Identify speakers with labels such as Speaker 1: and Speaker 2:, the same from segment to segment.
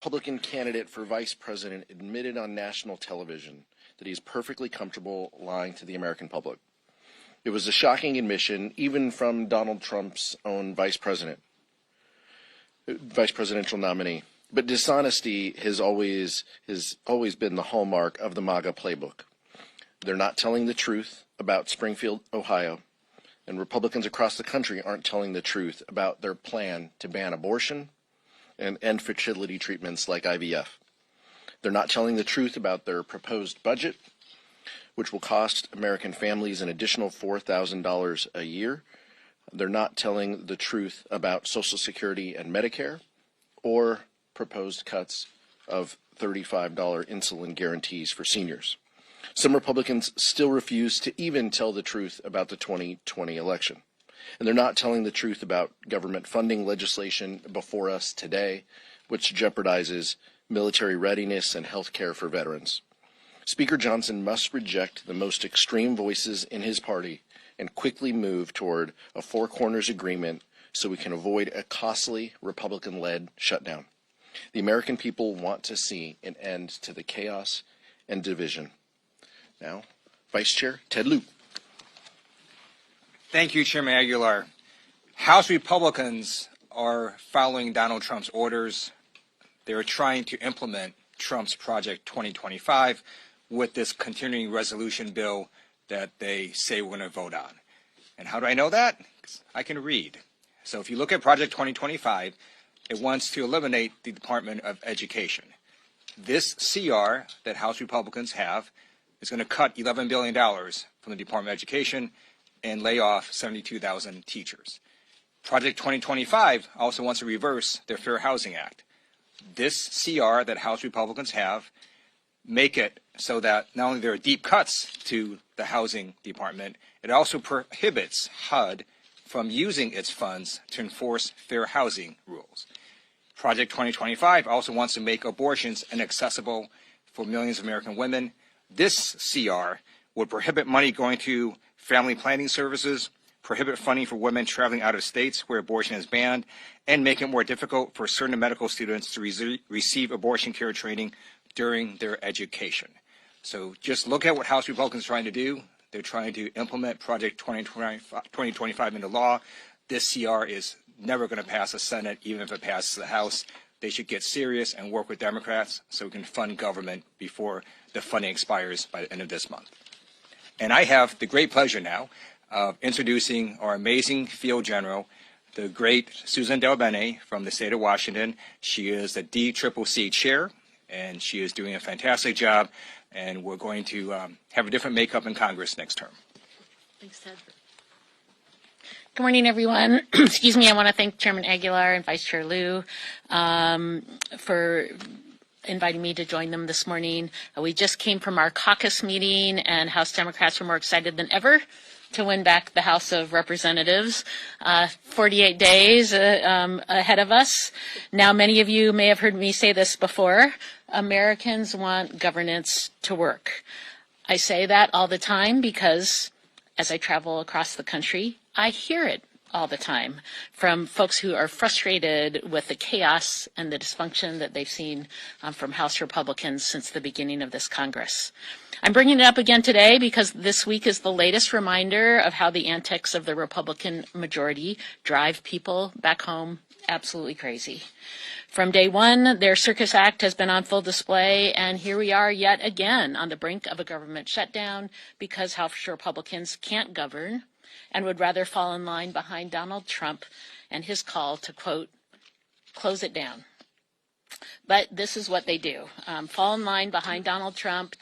Speaker 1: Republican candidate for vice president admitted on national television that he's perfectly comfortable lying to the American public. It was a shocking admission, even from Donald Trump's own vice presidential nominee. But dishonesty has always been the hallmark of the MAGA playbook. They're not telling the truth about Springfield, Ohio, and Republicans across the country aren't telling the truth about their plan to ban abortion and end fertility treatments like IVF. They're not telling the truth about their proposed budget, which will cost American families an additional $4,000 a year. They're not telling the truth about Social Security and Medicare, or proposed cuts of $35 insulin guarantees for seniors. Some Republicans still refuse to even tell the truth about the 2020 election. And they're not telling the truth about government funding legislation before us today, which jeopardizes military readiness and health care for veterans. Speaker Johnson must reject the most extreme voices in his party and quickly move toward a four corners agreement so we can avoid a costly Republican-led shutdown. The American people want to see an end to the chaos and division. Now, Vice Chair Ted Lieu.
Speaker 2: Thank you, Chairman Aguilar. House Republicans are following Donald Trump's orders. They are trying to implement Trump's Project 2025 with this continuing resolution bill that they say we're going to vote on. And how do I know that? 'Cause I can read. So if you look at Project 2025, it wants to eliminate the Department of Education. This CR that House Republicans have is going to cut $11 billion from the Department of Education and lay off 72,000 teachers. Project 2025 also wants to reverse their Fair Housing Act. This CR that House Republicans have make it so that not only there are deep cuts to the housing department, it also prohibits HUD from using its funds to enforce fair housing rules. Project 2025 also wants to make abortions inaccessible for millions of American women. This CR would prohibit money going to family planning services, prohibit funding for women traveling out of states where abortion is banned, and make it more difficult for certain medical students to receive abortion care training during their education. So just look at what House Republicans are trying to do. They're trying to implement Project 2025 into law. This CR is never going to pass the Senate, even if it passes the House. They should get serious and work with Democrats so we can fund government before the funding expires by the end of this month. And I have the great pleasure now of introducing our amazing field general, the great Susan Delbene from the state of Washington. She is the DCCC chair, and she is doing a fantastic job, and we're going to have a different makeup in Congress next term.
Speaker 3: Thanks, Ted. Good morning, everyone. Excuse me, I want to thank Chairman Aguilar and Vice Chair Lieu for inviting me to join them this morning. We just came from our caucus meeting, and House Democrats are more excited than ever to win back the House of Representatives. 48 days ahead of us. Now, many of you may have heard me say this before. Americans want governance to work. I say that all the time because as I travel across the country, I hear it all the time from folks who are frustrated with the chaos and the dysfunction that they've seen from House Republicans since the beginning of this Congress. I'm bringing it up again today because this week is the latest reminder of how the antics of the Republican majority drive people back home absolutely crazy. From day one, their circus act has been on full display, and here we are yet again on the brink of a government shutdown because House Republicans can't govern and would rather fall in line behind Donald Trump and his call to, quote, close it down. But this is what they do, fall in line behind Donald Trump.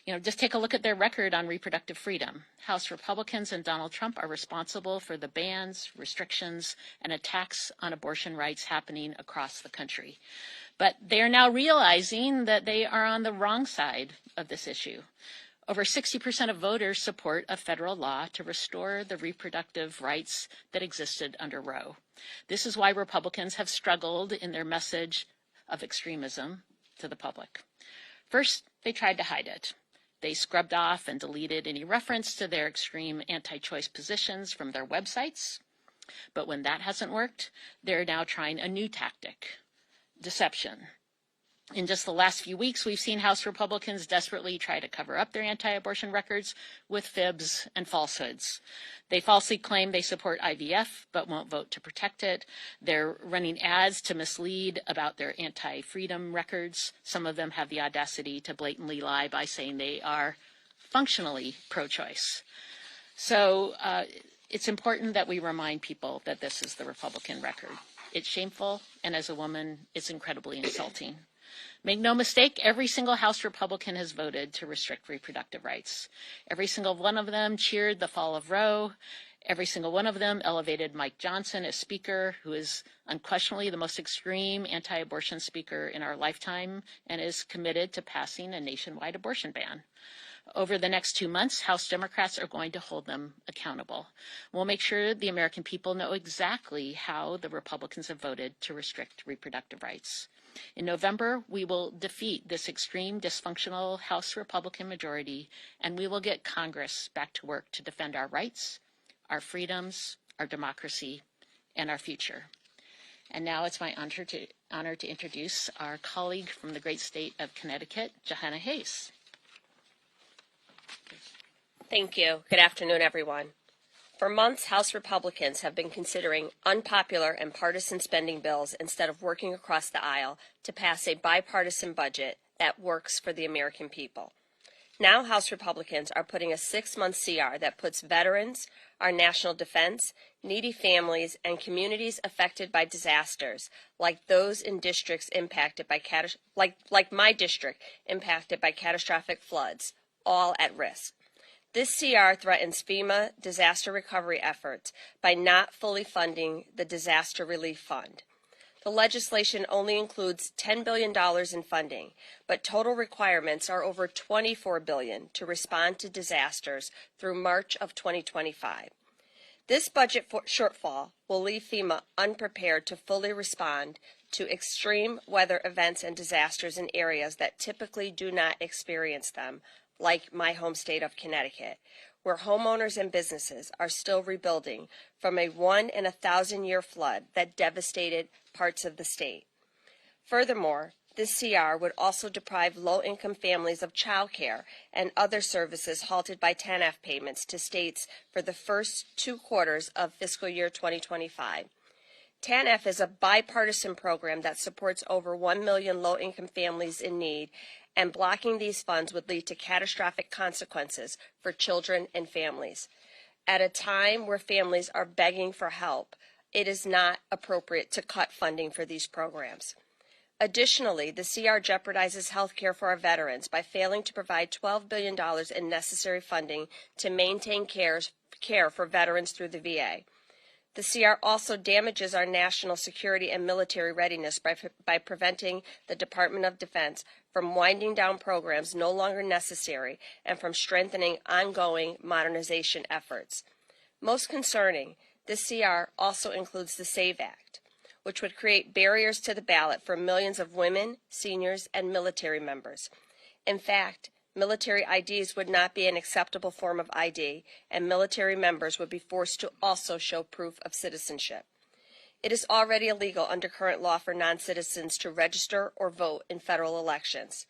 Speaker 3: You know, just take a look at their record on reproductive freedom. House Republicans and Donald Trump are responsible for the bans, restrictions, and attacks on abortion rights happening across the country. But they are now realizing that they are on the wrong side of this issue. Over 60% of voters support a federal law to restore the reproductive rights that existed under Roe. This is why Republicans have struggled in their message of extremism to the public. First, they tried to hide it. They scrubbed off and deleted any reference to their extreme anti-choice positions from their websites. But when that hasn't worked, they're now trying a new tactic, deception. In just the last few weeks, we've seen House Republicans desperately try to cover up their anti-abortion records with fibs and falsehoods. They falsely claim they support IVF, but won't vote to protect it. They're running ads to mislead about their anti-freedom records. Some of them have the audacity to blatantly lie by saying they are functionally pro-choice. So it's important that we remind people that this is the Republican record. It's shameful, and as a woman, it's incredibly insulting. Make no mistake, every single House Republican has voted to restrict reproductive rights. Every single one of them cheered the fall of Roe. Every single one of them elevated Mike Johnson as Speaker, who is unquestionably the most extreme anti-abortion speaker in our lifetime and is committed to passing a nationwide abortion ban. Over the next 2 months, House Democrats are going to hold them accountable. We'll make sure the American people know exactly how the Republicans have voted to restrict reproductive rights. In November, we will defeat this extreme, dysfunctional House Republican majority, and we will get Congress back to work to defend our rights, our freedoms, our democracy, and our future. And now it's my honor to introduce our colleague from the great state of Connecticut, Jahana Hayes.
Speaker 4: Thank you. Good afternoon, everyone. For months, House Republicans have been considering unpopular and partisan spending bills instead of working across the aisle to pass a bipartisan budget that works for the American people. Now, House Republicans are putting a 6-month CR that puts veterans, our national defense, needy families, and communities affected by disasters, like those in districts impacted by like my district impacted by catastrophic floods, all at risk. This CR threatens FEMA disaster recovery efforts by not fully funding the Disaster Relief Fund. The legislation only includes $10 billion in funding, but total requirements are over $24 billion to respond to disasters through March of 2025. This budget shortfall will leave FEMA unprepared to fully respond to extreme weather events and disasters in areas that typically do not experience them, like my home state of Connecticut, where homeowners and businesses are still rebuilding from a 1 in 1,000-year flood that devastated parts of the state. Furthermore, this CR would also deprive low-income families of child care and other services halted by TANF payments to states for the first 2 quarters of fiscal year 2025. TANF is a bipartisan program that supports over 1 million low-income families in need, and blocking these funds would lead to catastrophic consequences for children and families. At a time where families are begging for help, it is not appropriate to cut funding for these programs. Additionally, the CR jeopardizes health care for our veterans by failing to provide $12 billion in necessary funding to maintain care for veterans through the VA. The CR also damages our national security and military readiness by preventing the Department of Defense from winding down programs no longer necessary and from strengthening ongoing modernization efforts. Most concerning, this CR also includes the SAVE Act, which would create barriers to the ballot for millions of women, seniors, and military members. In fact, military IDs would not be an acceptable form of ID, and military members would be forced to also show proof of citizenship. It is already illegal under current law for non-citizens to register or vote in federal elections.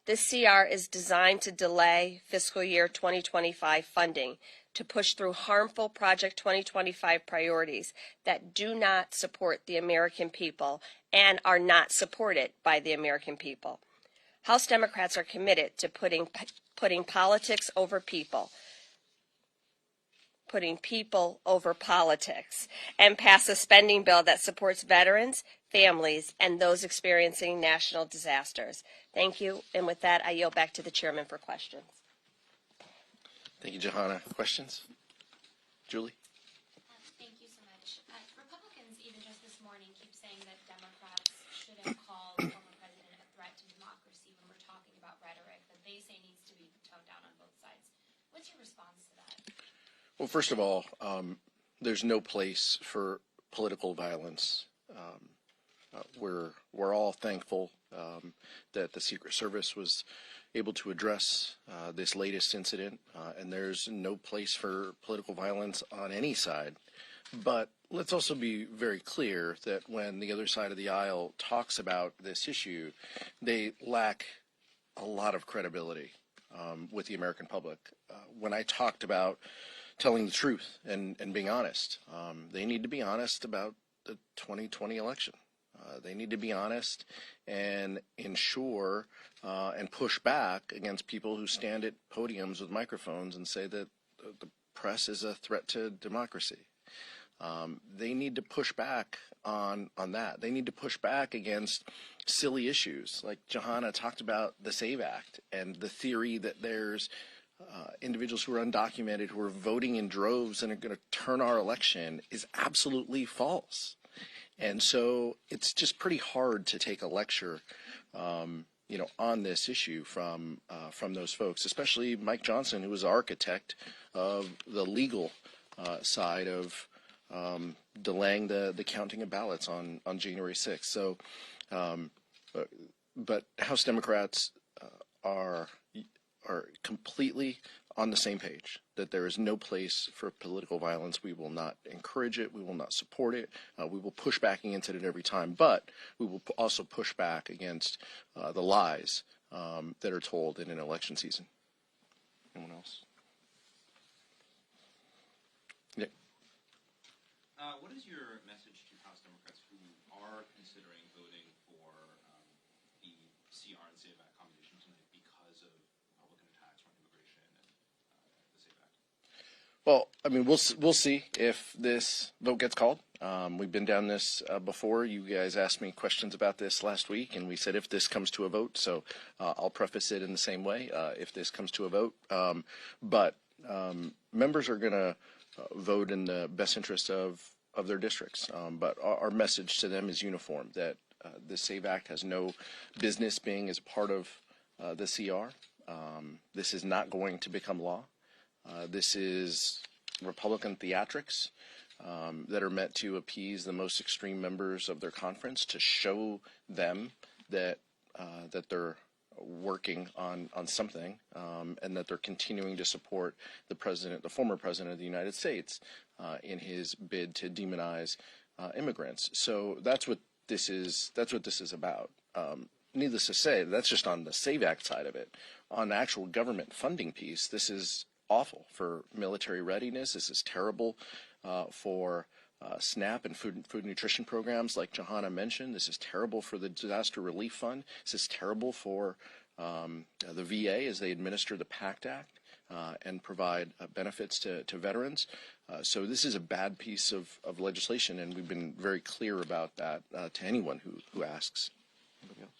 Speaker 4: This CR is designed to delay fiscal year 2025 funding to push through harmful Project 2025 priorities that do not support the American people and are not supported by the American people. House Democrats are committed to putting politics over people, putting people over politics, and pass a spending bill that supports veterans, families, and those experiencing national disasters. Thank you, and with that, I yield back to the chairman for questions.
Speaker 1: Thank you, Jahana. Questions? Julie?
Speaker 5: Thank you so much. Republicans, even just this morning, keep saying that Democrats shouldn't call the former president a threat to democracy when we're talking about rhetoric that they say needs to be toned down on both sides. What's your response to that?
Speaker 1: Well, first of all, there's no place for political violence. We're all thankful that the Secret Service was able to address this latest incident, and there's no place for political violence on any side But let's also be very clear that when the other side of the aisle talks about this issue, they lack a lot of credibility with the American public. When I talked about telling the truth and being honest, they need to be honest about the 2020 election. They need to be honest and ensure and push back against people who stand at podiums with microphones and say that the press is a threat to democracy. They need to push back on that. They need to push back against silly issues like Johanna talked about the SAVE Act and the theory that there's individuals who are undocumented who are voting in droves and are going to turn our election is absolutely false. And so it's just pretty hard to take a lecture, on this issue from those folks, especially Mike Johnson, who was the architect of the legal side of delaying the counting of ballots on January 6th. So, but House Democrats are completely on the same page that there is no place for political violence. We will not encourage it. We will not support it. We will push back against it at every time, but we will also push back against the lies that are told in an election season. Anyone else? Nick?
Speaker 6: What is your message to House Democrats who are considering voting for the CR and SAVE Act combination tonight because of Republican attacks on immigration and the SAVE Act?
Speaker 1: Well, I mean, we'll see if this vote gets called. We've been down this before. You guys asked me questions about this last week, and we said if this comes to a vote. So I'll preface it in the same way if this comes to a vote. But members are going to vote in the best interest of their districts. But our message to them is uniform, that the SAVE Act has no business being as a part of the CR. This is not going to become law. This is Republican theatrics that are meant to appease the most extreme members of their conference, to show them that they're working on something, and that they're continuing to support the former president of the United States, in his bid to demonize immigrants. So that's what this is. That's what this is about. Needless to say, that's just on the SAVE Act side of it. On the actual government funding piece, this is awful for military readiness. This is terrible for SNAP and food nutrition programs like Johanna mentioned. This is terrible for the Disaster Relief Fund. This is terrible for the VA as they administer the PACT Act and provide benefits to veterans. So this is a bad piece of legislation, and we've been very clear about that to anyone who asks. Anybody else?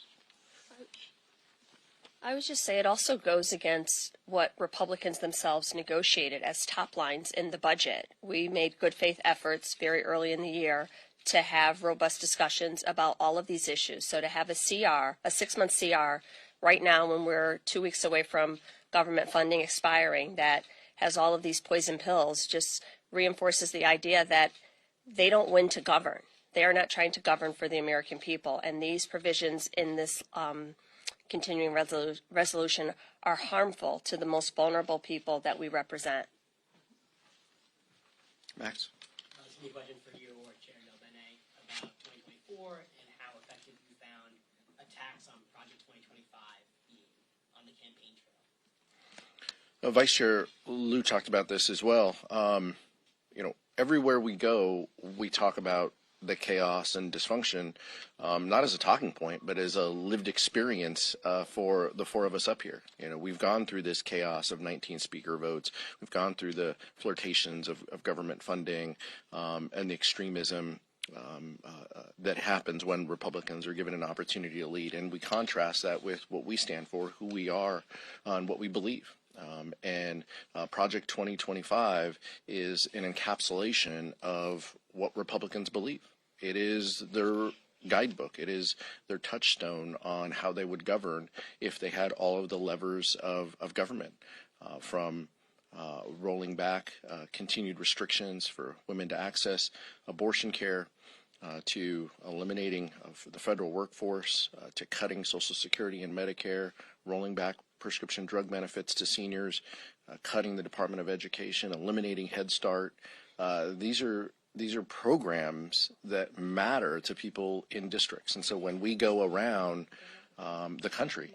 Speaker 4: I would just say it also goes against what Republicans themselves negotiated as top lines in the budget. We made good faith efforts very early in the year to have robust discussions about all of these issues. So to have a CR, a 6-month CR, right now when we're 2 weeks away from government funding expiring, that has all of these poison pills, just reinforces the idea that they don't win to govern. They are not trying to govern for the American people. And these provisions in this continuing resolution are harmful to the most vulnerable people that we represent.
Speaker 1: Max?
Speaker 7: This is a question for you or Chair Del Bene about 2024 and how effective you found attacks on Project 2025 being on the campaign trail.
Speaker 1: Vice Chair Liu talked about this as well. Everywhere we go, we talk about the chaos and dysfunction, not as a talking point, but as a lived experience for the four of us up here. We've gone through this chaos of 19 speaker votes. We've gone through the flirtations of government funding and the extremism that happens when Republicans are given an opportunity to lead. And we contrast that with what we stand for, who we are, and what we believe. And Project 2025 is an encapsulation of what Republicans believe. It is their guidebook. It is their touchstone on how they would govern if they had all of the levers of government, from rolling back continued restrictions for women to access abortion care, to eliminating the federal workforce, to cutting Social Security and Medicare, rolling back prescription drug benefits to seniors, cutting the Department of Education, eliminating Head Start. These are these are programs that matter to people in districts. And so when we go around the country,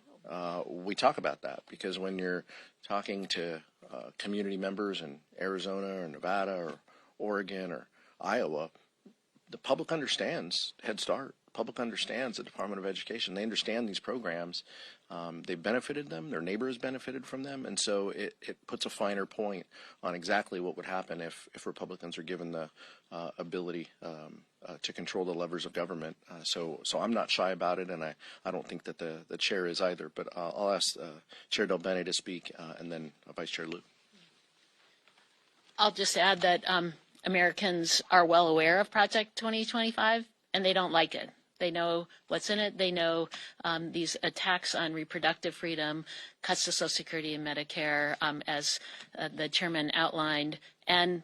Speaker 1: we talk about that, because when you're talking to community members in Arizona or Nevada or Oregon or Iowa, the public understands Head Start. The public understands the Department of Education. They understand these programs. They've benefited them. Their neighbors benefited from them. And so it puts a finer point on exactly what would happen if Republicans are given the ability to control the levers of government. So I'm not shy about it, and I don't think that the chair is either. But I'll ask Chair Del Bene to speak, and then Vice Chair Liu.
Speaker 3: I'll just add that Americans are well aware of Project 2025, and they don't like it. They know what's in it. They know these attacks on reproductive freedom, cuts to Social Security and Medicare, as the chairman outlined, and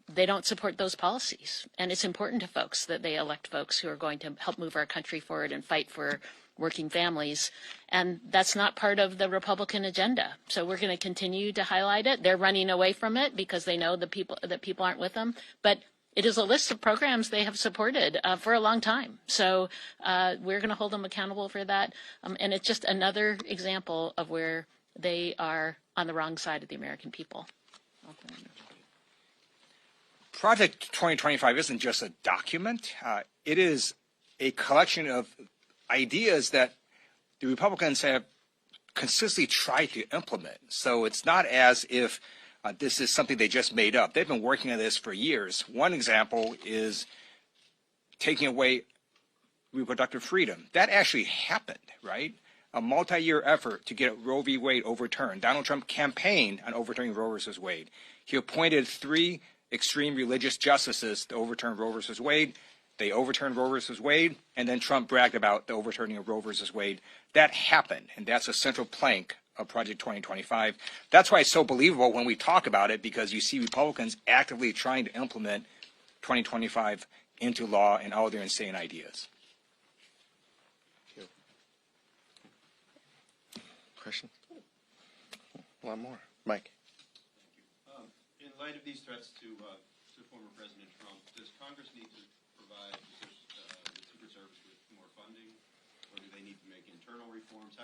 Speaker 3: they don't support those policies. And it's important to folks that they elect folks who are going to help move our country forward and fight for working families. And that's not part of the Republican agenda. So we're going to continue to highlight it. They're running away from it because they know that people aren't with them. But it is a list of programs they have supported for a long time. So we're going to hold them accountable for that. And it's just another example of where they are on the wrong side of the American people.
Speaker 2: Project 2025 isn't just a document. It is a collection of ideas that the Republicans have consistently tried to implement. So it's not as if this is something they just made up. They've been working on this for years. One example is taking away reproductive freedom. That actually happened, right? A multi-year effort to get Roe v. Wade overturned. Donald Trump campaigned on overturning Roe v. Wade. He appointed 3 extreme religious justices to overturn Roe v. Wade. They overturned Roe v. Wade, and then Trump bragged about the overturning of Roe v. Wade. That happened, and that's a central plank of Project 2025. That's why it's so believable when we talk about it, because you see Republicans actively trying to implement 2025 into law and all their insane ideas.
Speaker 1: Question? A lot more. Mike.
Speaker 6: In light of these threats to former President Trump, does Congress need to provide the Secret Service with more funding, or do they need to make internal reforms?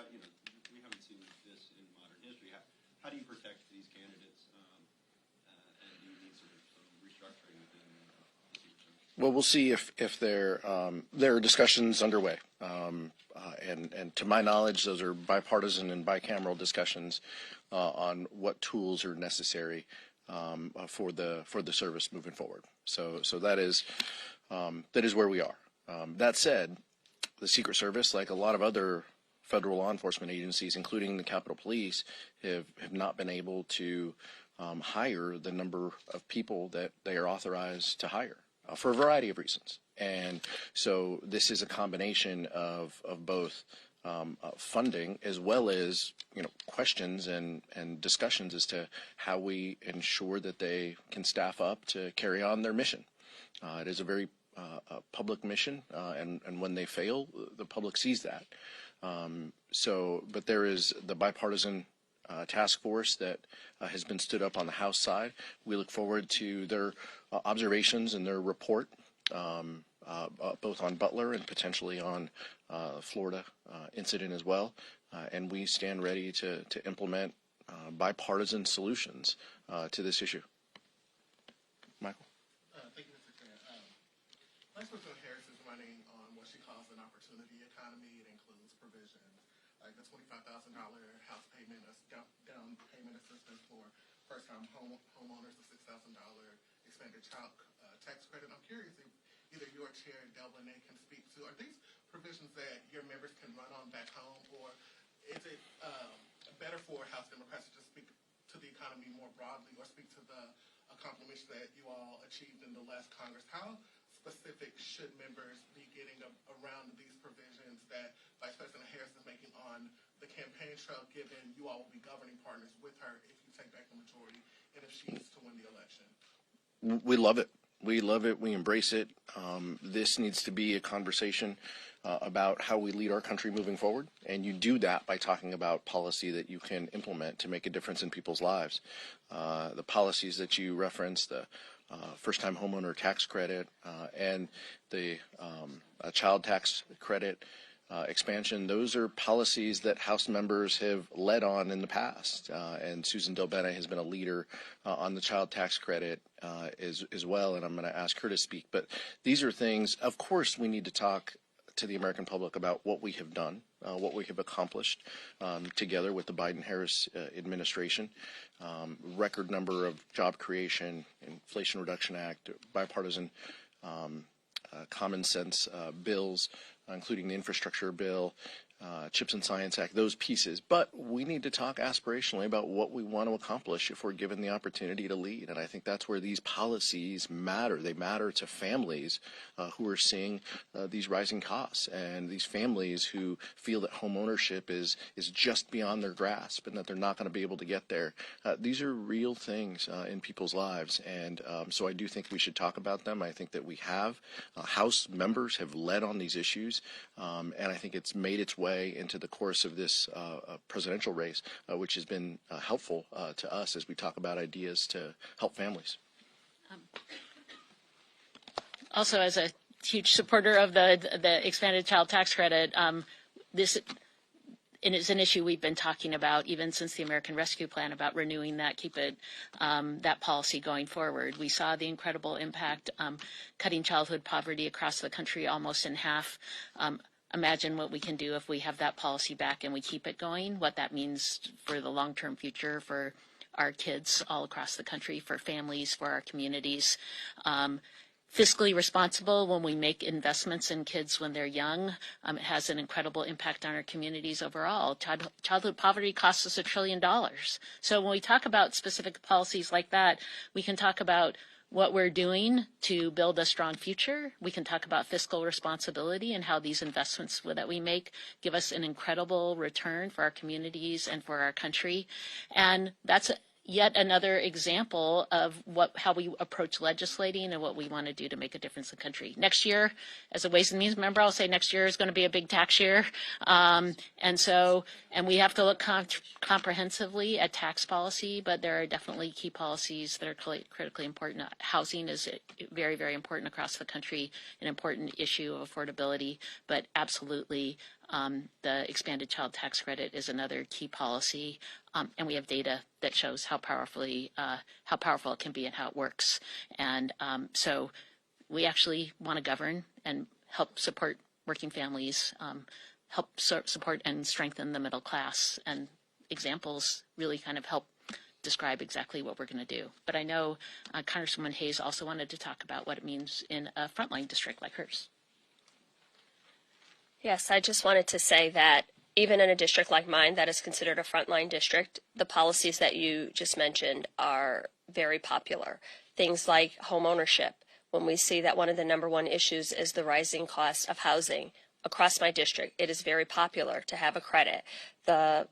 Speaker 6: We haven't seen this in modern history. How do you protect these candidates, and do you need some restructuring within the Secret Service?
Speaker 1: Well, we'll see if there are discussions underway, and to my knowledge, those are bipartisan and bicameral discussions on what tools are necessary for the service moving forward. So that is where we are. That said, the Secret Service, like a lot of other federal law enforcement agencies, including the Capitol Police, have not been able to hire the number of people that they are authorized to hire for a variety of reasons. And so this is a combination of both funding as well as questions and discussions as to how we ensure that they can staff up to carry on their mission. It is a very public mission, and when they fail, the public sees that. But there is the bipartisan task force that has been stood up on the House side. We look forward to their observations and their report, both on Butler and potentially on Florida incident as well. And we stand ready to implement bipartisan solutions to this issue. Michael?
Speaker 8: Thank you, Mr. Chair. Vice President Harris is running on what she calls an opportunity economy. It includes provisions like the $25,000 house payment, down payment assistance for first-time homeowners, the $6,000 expanded child tax credit. I'm curious if either your chair, Del Bene, can speak to, are these provisions that your members can run on back home, or is it better for House Democrats to just speak to the economy more broadly, or speak to the accomplishments that you all achieved in the last Congress? How specific should members be getting around these provisions that Vice President Harris is making on the campaign trail, given you all will be governing partners with her if you take back the majority and if she is to win the election?
Speaker 1: We love it. We love it. We embrace it. This needs to be a conversation about how we lead our country moving forward. And you do that by talking about policy that you can implement to make a difference in people's lives. The policies that you referenced, the first-time homeowner tax credit and the child tax credit expansion. Those are policies that House members have led on in the past, and Susan Delbene has been a leader on the child tax credit as well, and I'm going to ask her to speak. But these are things, of course, we need to talk to the American public about what we have done, what we have accomplished together with the Biden-Harris administration. Record number of job creation, Inflation Reduction Act, bipartisan common sense bills, including the infrastructure bill, CHIPS and Science Act, those pieces. But we need to talk aspirationally about what we want to accomplish if we're given the opportunity to lead. And I think that's where these policies matter. They matter to families who are seeing these rising costs, and these families who feel that home ownership is just beyond their grasp and that they're not going to be able to get there. These are real things in people's lives. And so I do think we should talk about them. I think that we have. House members have led on these issues, and I think it's made its way into the course of this presidential race, which has been helpful to us as we talk about ideas to help families.
Speaker 3: Also, as a huge supporter of the expanded child tax credit, this is an issue we've been talking about even since the American Rescue Plan, about renewing that, keep it that policy going forward. We saw the incredible impact, cutting childhood poverty across the country almost in half. Imagine what we can do if we have that policy back and we keep it going, what that means for the long-term future for our kids all across the country, for families, for our communities. Fiscally responsible when we make investments in kids when they're young. It has an incredible impact on our communities overall. Childhood poverty costs us $1 trillion. So when we talk about specific policies like that, we can talk about what we're doing to build a strong future. We can talk about fiscal responsibility and how these investments that we make give us an incredible return for our communities and for our country. And that's yet another example of how we approach legislating and what we want to do to make a difference in the country. Next year, as a Ways and Means member, I'll say next year is going to be a big tax year. And we have to look comprehensively at tax policy, but there are definitely key policies that are critically important. Housing is very, very important across the country, an important issue of affordability, but absolutely the expanded child tax credit is another key policy, and we have data that shows how powerful it can be and how it works. And so we actually want to govern and help support working families, help support and strengthen the middle class, and examples really kind of help describe exactly what we're going to do. But I know Congresswoman Hayes also wanted to talk about what it means in a frontline district like hers.
Speaker 4: Yes, I just wanted to say that even in a district like mine that is considered a frontline district, the policies that you just mentioned are very popular. Things like home ownership. When we see that one of the number one issues is the rising cost of housing across my district, it is very popular to have a credit. The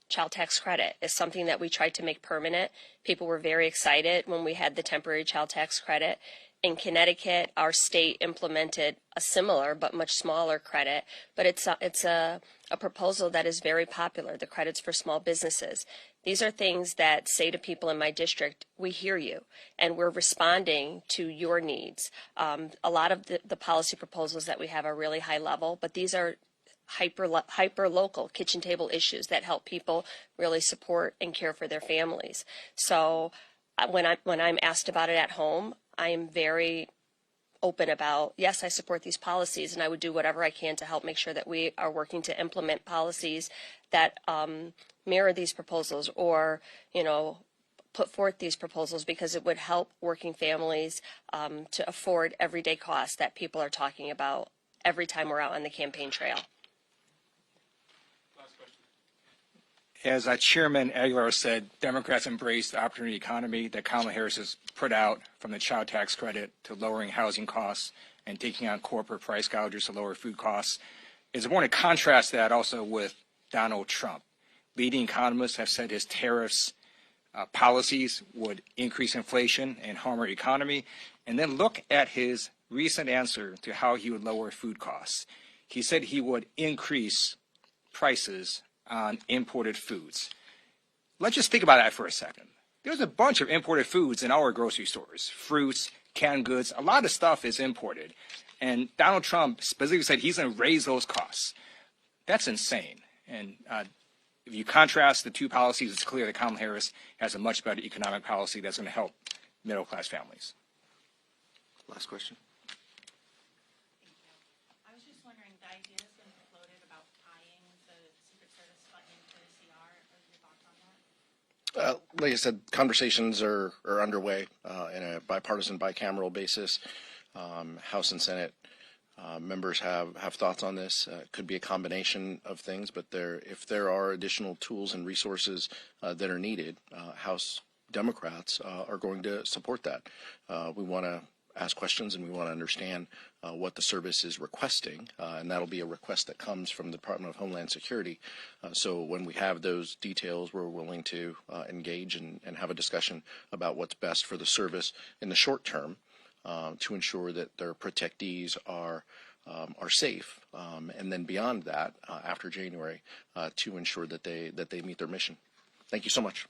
Speaker 4: child tax credit is something that we tried to make permanent. People were very excited when we had the temporary child tax credit. In Connecticut, our state implemented a similar but much smaller credit, but it's a proposal that is very popular, the credits for small businesses. These are things that say to people in my district, we hear you, and we're responding to your needs. A lot of the policy proposals that we have are really high level, but these are hyper local kitchen table issues that help people really support and care for their families. So when I'm asked about it at home, I am very open about, yes, I support these policies, and I would do whatever I can to help make sure that we are working to implement policies that mirror these proposals, or, put forth these proposals, because it would help working families to afford everyday costs that people are talking about every time we're out on the campaign trail.
Speaker 2: As Chairman Aguilar said, Democrats embrace the opportunity economy that Kamala Harris has put out, from the child tax credit to lowering housing costs and taking on corporate price gougers to lower food costs. It's important to contrast that also with Donald Trump. Leading economists have said his tariffs policies would increase inflation and harm our economy. And then look at his recent answer to how he would lower food costs. He said he would increase prices on imported foods. Let's just think about that for a second. there's a bunch of imported foods in our grocery stores, fruits, canned goods. A lot of stuff is imported. And Donald Trump specifically said he's going to raise those costs. That's insane. And if you contrast the two policies, it's clear that Kamala Harris has a much better economic policy that's going to help middle-class families.
Speaker 1: Last question.
Speaker 9: I was just wondering, the idea has been floated about tying the Secret Service funding to the CR. What are your thoughts on that?
Speaker 1: Like I said, conversations are underway in a bipartisan, bicameral basis. House and Senate members have thoughts on this. It could be a combination of things, but if there are additional tools and resources that are needed, House Democrats are going to support that. We want to ask questions and we want to understand what the service is requesting, and that'll be a request that comes from the Department of Homeland Security. So when we have those details, we're willing to engage and have a discussion about what's best for the service in the short term to ensure that their protectees are safe, and then beyond that, after January, to ensure that they meet their mission. Thank you so much.